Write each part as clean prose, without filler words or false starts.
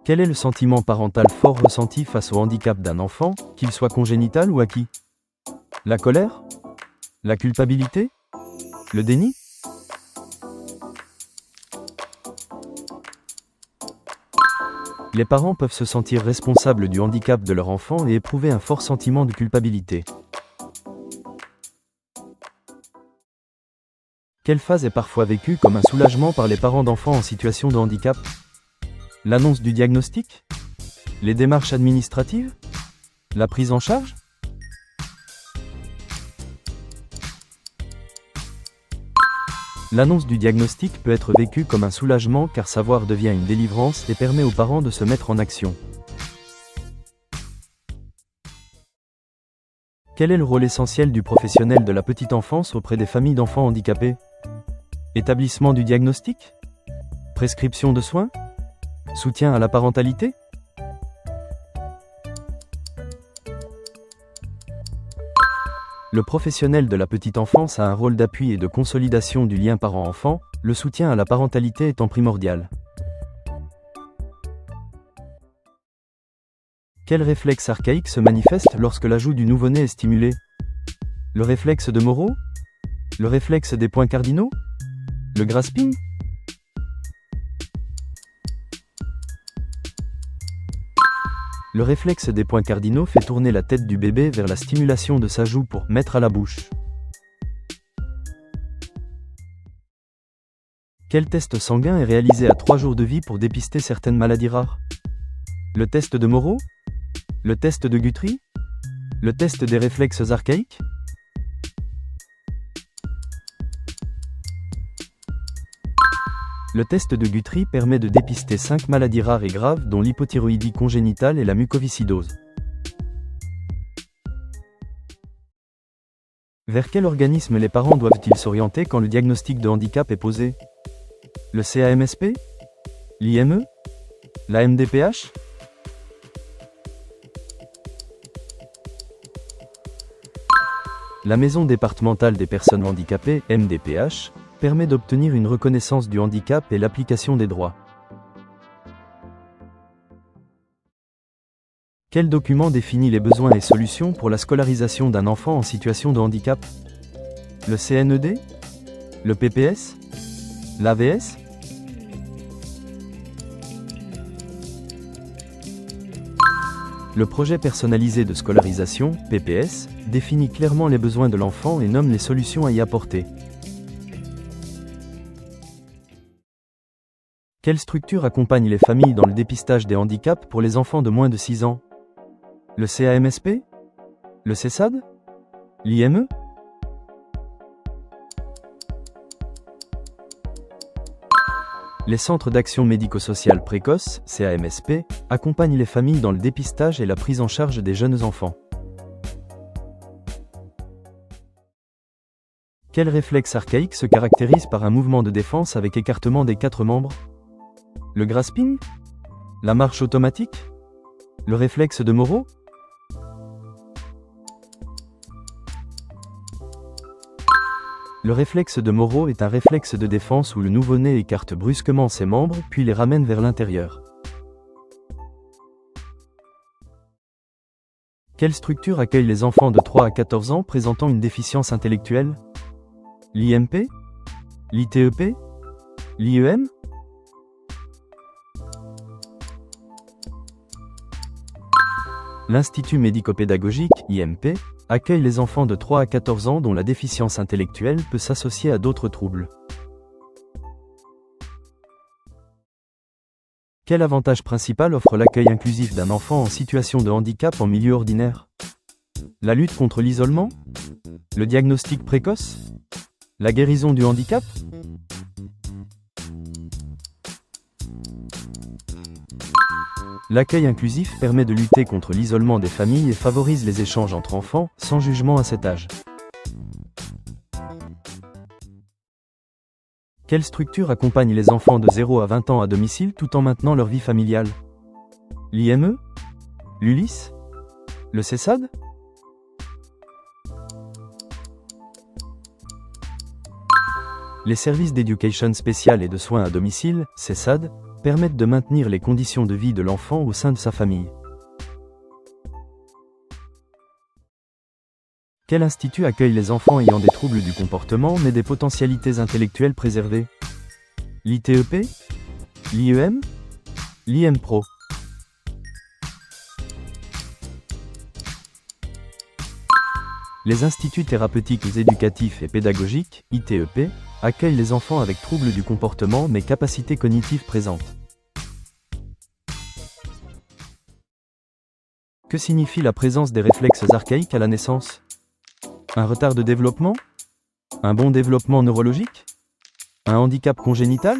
Quel est le sentiment parental fort ressenti face au handicap d'un enfant, qu'il soit congénital ou acquis? La colère? La culpabilité? Le déni? Les parents peuvent se sentir responsables du handicap de leur enfant et éprouver un fort sentiment de culpabilité. Quelle phase est parfois vécue comme un soulagement par les parents d'enfants en situation de handicap? L'annonce du diagnostic? Les démarches administratives? La prise en charge? L'annonce du diagnostic peut être vécue comme un soulagement car savoir devient une délivrance et permet aux parents de se mettre en action. Quel est le rôle essentiel du professionnel de la petite enfance auprès des familles d'enfants handicapés? Établissement du diagnostic? Prescription de soins? Soutien à la parentalité? Le professionnel de la petite enfance a un rôle d'appui et de consolidation du lien parent-enfant, le soutien à la parentalité étant primordial. Quel réflexe archaïque se manifeste lorsque l'ajout du nouveau-né est stimulé? Le réflexe de Moreau? Le réflexe des points cardinaux? Le grasping? Le réflexe des points cardinaux fait tourner la tête du bébé vers la stimulation de sa joue pour mettre à la bouche. Quel test sanguin est réalisé à 3 jours de vie pour dépister certaines maladies rares? Le test de Moreau? Le test de Guthrie? Le test des réflexes archaïques? Le test de Guthrie permet de dépister 5 maladies rares et graves dont l'hypothyroïdie congénitale et la mucoviscidose. Vers quel organisme les parents doivent-ils s'orienter quand le diagnostic de handicap est posé? Le CAMSP? L'IME? La MDPH? La Maison départementale des personnes handicapées, MDPH, permet d'obtenir une reconnaissance du handicap et l'application des droits. Quel document définit les besoins et solutions pour la scolarisation d'un enfant en situation de handicap? Le CNED? Le PPS? L'AVS? Le projet personnalisé de scolarisation, PPS, définit clairement les besoins de l'enfant et nomme les solutions à y apporter. Quelle structure accompagne les familles dans le dépistage des handicaps pour les enfants de moins de 6 ans? Le CAMSP? Le CESAD? L'IME? Les centres d'action médico-sociale précoce, CAMSP, accompagnent les familles dans le dépistage et la prise en charge des jeunes enfants. Quel réflexe archaïque se caractérise par un mouvement de défense avec écartement des 4 membres? Le grasping? La marche automatique? Le réflexe de Moreau? Le réflexe de Moreau est un réflexe de défense où le nouveau-né écarte brusquement ses membres puis les ramène vers l'intérieur. Quelle structure accueille les enfants de 3 à 14 ans présentant une déficience intellectuelle? L'IMP? L'ITEP? L'IEM? L'Institut médico-pédagogique, IMP, accueille les enfants de 3 à 14 ans dont la déficience intellectuelle peut s'associer à d'autres troubles. Quel avantage principal offre l'accueil inclusif d'un enfant en situation de handicap en milieu ordinaire? La lutte contre l'isolement? Le diagnostic précoce? La guérison du handicap? L'accueil inclusif permet de lutter contre l'isolement des familles et favorise les échanges entre enfants, sans jugement à cet âge. Quelle structure accompagne les enfants de 0 à 20 ans à domicile tout en maintenant leur vie familiale? L'IME? L'ULIS? Le CESAD? Les services d'éducation spéciale et de soins à domicile, CESAD, permettent de maintenir les conditions de vie de l'enfant au sein de sa famille. Quel institut accueille les enfants ayant des troubles du comportement mais des potentialités intellectuelles préservées? L'ITEP? L'IEM? L'IMPRO? Les instituts thérapeutiques éducatifs et pédagogiques, ITEP, accueillent les enfants avec troubles du comportement mais capacités cognitives présentes. Que signifie la présence des réflexes archaïques à la naissance? Un retard de développement? Un bon développement neurologique? Un handicap congénital?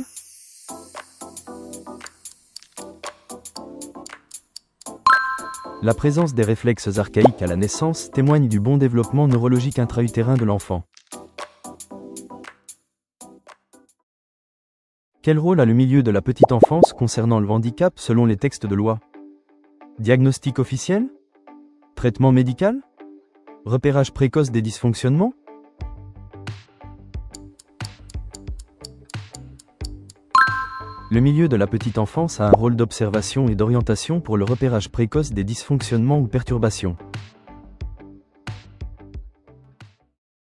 La présence des réflexes archaïques à la naissance témoigne du bon développement neurologique intra-utérin de l'enfant. Quel rôle a le milieu de la petite enfance concernant le handicap selon les textes de loi? Diagnostic officiel? Traitement médical? Repérage précoce des dysfonctionnements? Le milieu de la petite enfance a un rôle d'observation et d'orientation pour le repérage précoce des dysfonctionnements ou perturbations.